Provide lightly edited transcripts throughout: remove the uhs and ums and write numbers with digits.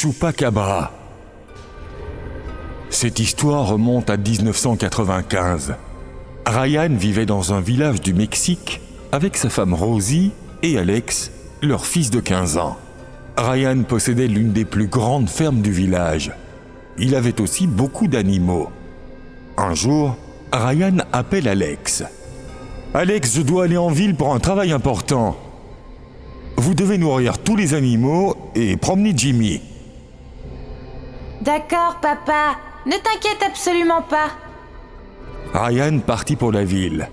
Chupacabra. Cette histoire remonte à 1995. Ryan vivait dans un village du Mexique avec sa femme Rosie et Alex, leur fils de 15 ans. Ryan possédait l'une des plus grandes fermes du village. Il avait aussi beaucoup d'animaux. Un jour, Ryan appelle Alex. « Alex, je dois aller en ville pour un travail important. Vous devez nourrir tous les animaux et promener Jimmy. » D'accord, papa. Ne t'inquiète absolument pas. Ryan partit pour la ville.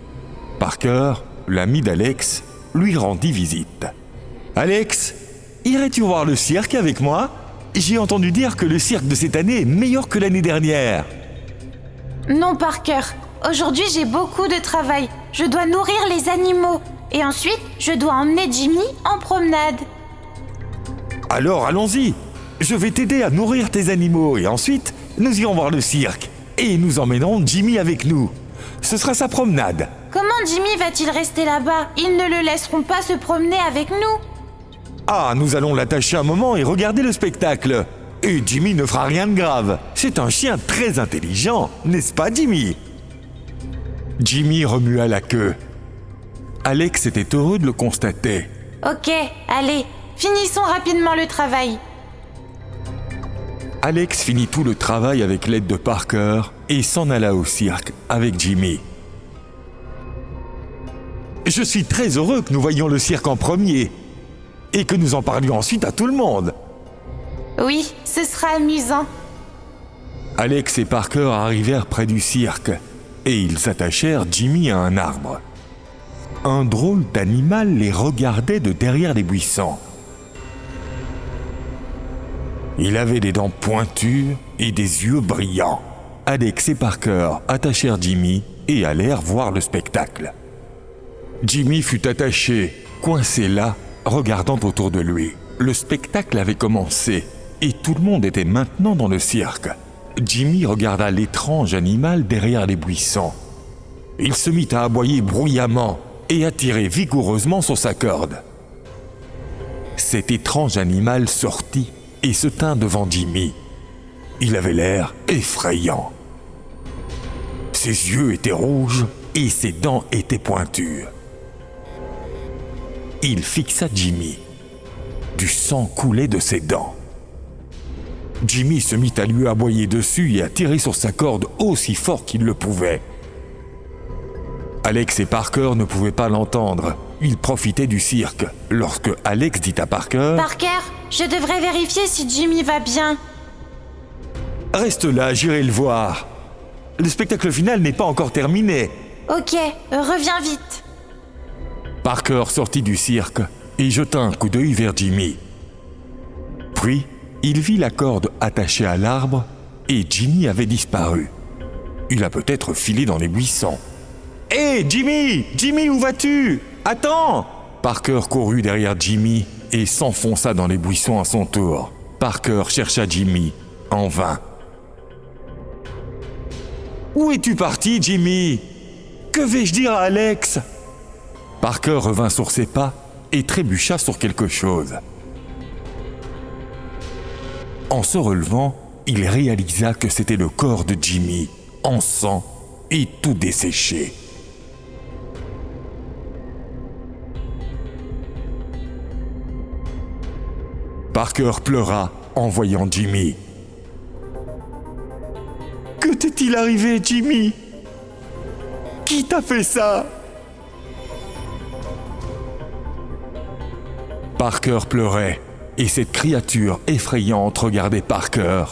Parker, l'ami d'Alex, lui rendit visite. « Alex, irais-tu voir le cirque avec moi ? J'ai entendu dire que le cirque de cette année est meilleur que l'année dernière. » Non, Parker. Aujourd'hui, j'ai beaucoup de travail. Je dois nourrir les animaux. Et ensuite, je dois emmener Jimmy en promenade. Alors, allons-y. Je vais t'aider à nourrir tes animaux et ensuite, nous irons voir le cirque. Et nous emmènerons Jimmy avec nous. Ce sera sa promenade. Comment Jimmy va-t-il rester là-bas ? Ils ne le laisseront pas se promener avec nous. Ah, nous allons l'attacher un moment et regarder le spectacle. Et Jimmy ne fera rien de grave. C'est un chien très intelligent, n'est-ce pas, Jimmy ? Jimmy remua la queue. Alex était heureux de le constater. Ok, allez, finissons rapidement le travail. Alex finit tout le travail avec l'aide de Parker et s'en alla au cirque avec Jimmy. Je suis très heureux que nous voyions le cirque en premier et que nous en parlions ensuite à tout le monde. Oui, ce sera amusant. Alex et Parker arrivèrent près du cirque et ils attachèrent Jimmy à un arbre. Un drôle d'animal les regardait de derrière les buissons. Il avait des dents pointues et des yeux brillants. Alex et Parker attachèrent Jimmy et allèrent voir le spectacle. Jimmy fut attaché, coincé là, regardant autour de lui. Le spectacle avait commencé et tout le monde était maintenant dans le cirque. Jimmy regarda l'étrange animal derrière les buissons. Il se mit à aboyer bruyamment et à tirer vigoureusement sur sa corde. Cet étrange animal sortit et se tint devant Jimmy. Il avait l'air effrayant. Ses yeux étaient rouges et ses dents étaient pointues. Il fixa Jimmy. Du sang coulait de ses dents. Jimmy se mit à lui aboyer dessus et à tirer sur sa corde aussi fort qu'il le pouvait. Alex et Parker ne pouvaient pas l'entendre. Ils profitaient du cirque. Lorsque Alex dit à Parker « Parker, je devrais vérifier si Jimmy va bien. » Reste là, j'irai le voir. Le spectacle final n'est pas encore terminé. Ok, reviens vite. Parker sortit du cirque et jeta un coup d'œil vers Jimmy. Puis, il vit la corde attachée à l'arbre et Jimmy avait disparu. Il a peut-être filé dans les buissons. « Hé, Jimmy! Jimmy, où vas-tu? Attends !» Parker courut derrière Jimmy et s'enfonça dans les buissons à son tour. Parker chercha Jimmy, en vain. « Où es-tu parti, Jimmy? Que vais-je dire à Alex ?» Parker revint sur ses pas et trébucha sur quelque chose. En se relevant, il réalisa que c'était le corps de Jimmy, en sang et tout desséché. Parker pleura en voyant Jimmy. « Que t'est-il arrivé, Jimmy? Qui t'a fait ça ?» Parker pleurait et cette créature effrayante regardait Parker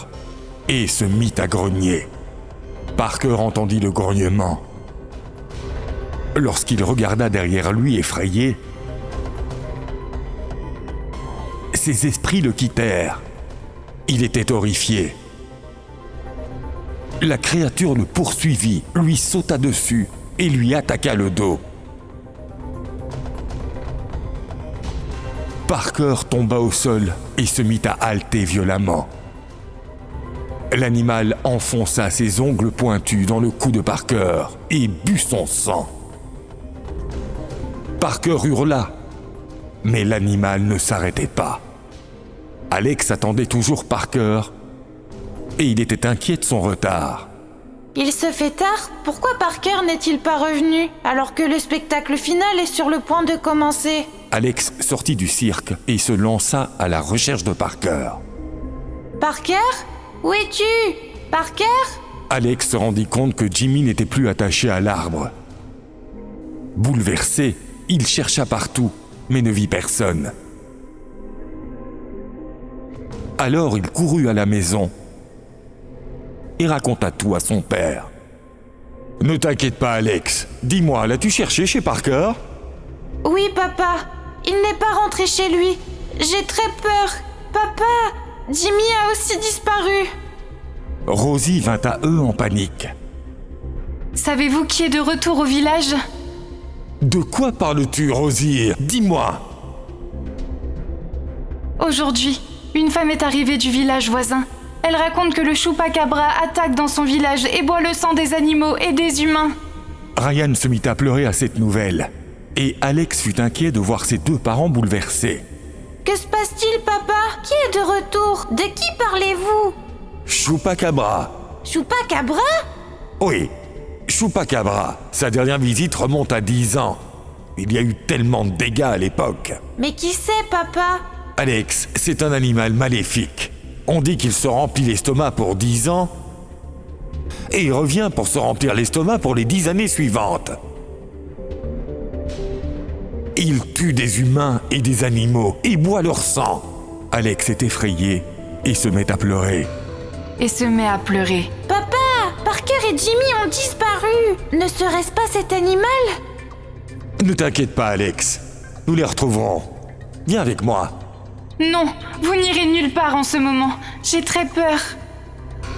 et se mit à grogner. Parker entendit le grognement. Lorsqu'il regarda derrière lui effrayé, ses esprits le quittèrent. Il était horrifié. La créature le poursuivit, lui sauta dessus et lui attaqua le dos. Parker tomba au sol et se mit à halter violemment. L'animal enfonça ses ongles pointus dans le cou de Parker et but son sang. Parker hurla, mais l'animal ne s'arrêtait pas. Alex attendait toujours Parker et il était inquiet de son retard. Il se fait tard, pourquoi Parker n'est-il pas revenu alors que le spectacle final est sur le point de commencer? Alex sortit du cirque et se lança à la recherche de Parker. Parker? Où es-tu? Parker? Alex se rendit compte que Jimmy n'était plus attaché à l'arbre. Bouleversé, il chercha partout, mais ne vit personne. Alors il courut à la maison et raconta tout à son père. « Ne t'inquiète pas, Alex. Dis-moi, l'as-tu cherché chez Parker ?» Oui, papa. Il n'est pas rentré chez lui. J'ai très peur. Papa, Jimmy a aussi disparu. Rosie vint à eux en panique. « Savez-vous qui est de retour au village ?» « De quoi parles-tu, Rosie? Dis-moi !» Aujourd'hui, une femme est arrivée du village voisin. Elle raconte que le Chupacabra attaque dans son village et boit le sang des animaux et des humains. Ryan se mit à pleurer à cette nouvelle, et Alex fut inquiet de voir ses deux parents bouleversés. Que se passe-t-il, papa? Qui est de retour? De qui parlez-vous? Chupacabra. Chupacabra? Oui, Chupacabra. Sa dernière visite remonte à 10 ans. Il y a eu tellement de dégâts à l'époque. Mais qui c'est, papa? Alex, c'est un animal maléfique. On dit qu'il se remplit l'estomac pour 10 ans, et il revient pour se remplir l'estomac pour les 10 années suivantes. Il tue des humains et des animaux, et boit leur sang. Alex est effrayé et se met à pleurer. Papa, Parker et Jimmy ont disparu. Ne serait-ce pas cet animal? Ne t'inquiète pas, Alex. Nous les retrouverons. Viens avec moi. Non, vous n'irez nulle part en ce moment. J'ai très peur.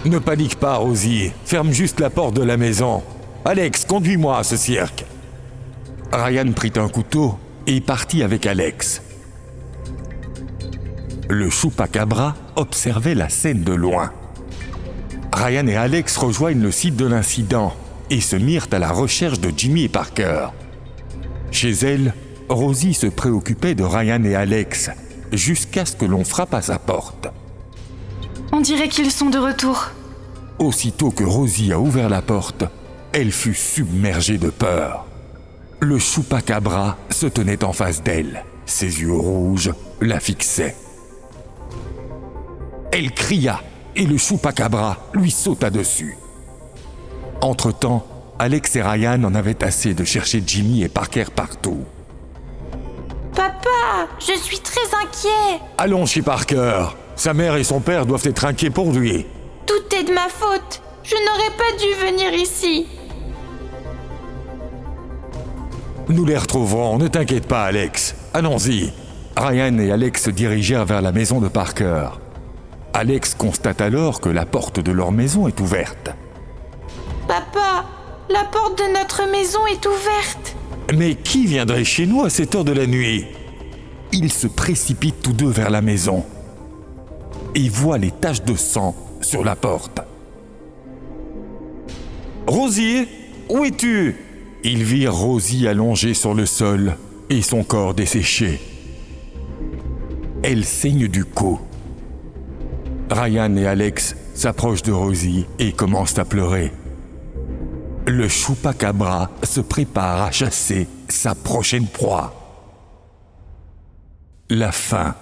Ne panique pas, Rosie. Ferme juste la porte de la maison. Alex, conduis-moi à ce cirque. Ryan prit un couteau et partit avec Alex. Le Chupacabra observait la scène de loin. Ryan et Alex rejoignent le site de l'incident et se mirent à la recherche de Jimmy et Parker. Chez elle, Rosie se préoccupait de Ryan et Alex jusqu'à ce que l'on frappe à sa porte. On dirait qu'ils sont de retour. Aussitôt que Rosie a ouvert la porte, elle fut submergée de peur. Le Chupacabra se tenait en face d'elle. Ses yeux rouges la fixaient. Elle cria et le Chupacabra lui sauta dessus. Entre-temps, Alex et Ryan en avaient assez de chercher Jimmy et Parker partout. Papa, je suis très inquiet. Allons chez Parker. Sa mère et son père doivent être inquiets pour lui. Tout est de ma faute. Je n'aurais pas dû venir ici. Nous les retrouverons, ne t'inquiète pas, Alex. Allons-y. Ryan et Alex se dirigèrent vers la maison de Parker. Alex constate alors que la porte de leur maison est ouverte. Papa, la porte de notre maison est ouverte. Mais qui viendrait chez nous à cette heure de la nuit? Ils se précipitent tous deux vers la maison et voient les taches de sang sur la porte. « Rosie, où es-tu » Ils virent Rosie allongée sur le sol et son corps desséché. Elle saigne du cou. Ryan et Alex s'approchent de Rosie et commencent à pleurer. Le Chupacabra se prépare à chasser sa prochaine proie. La fin.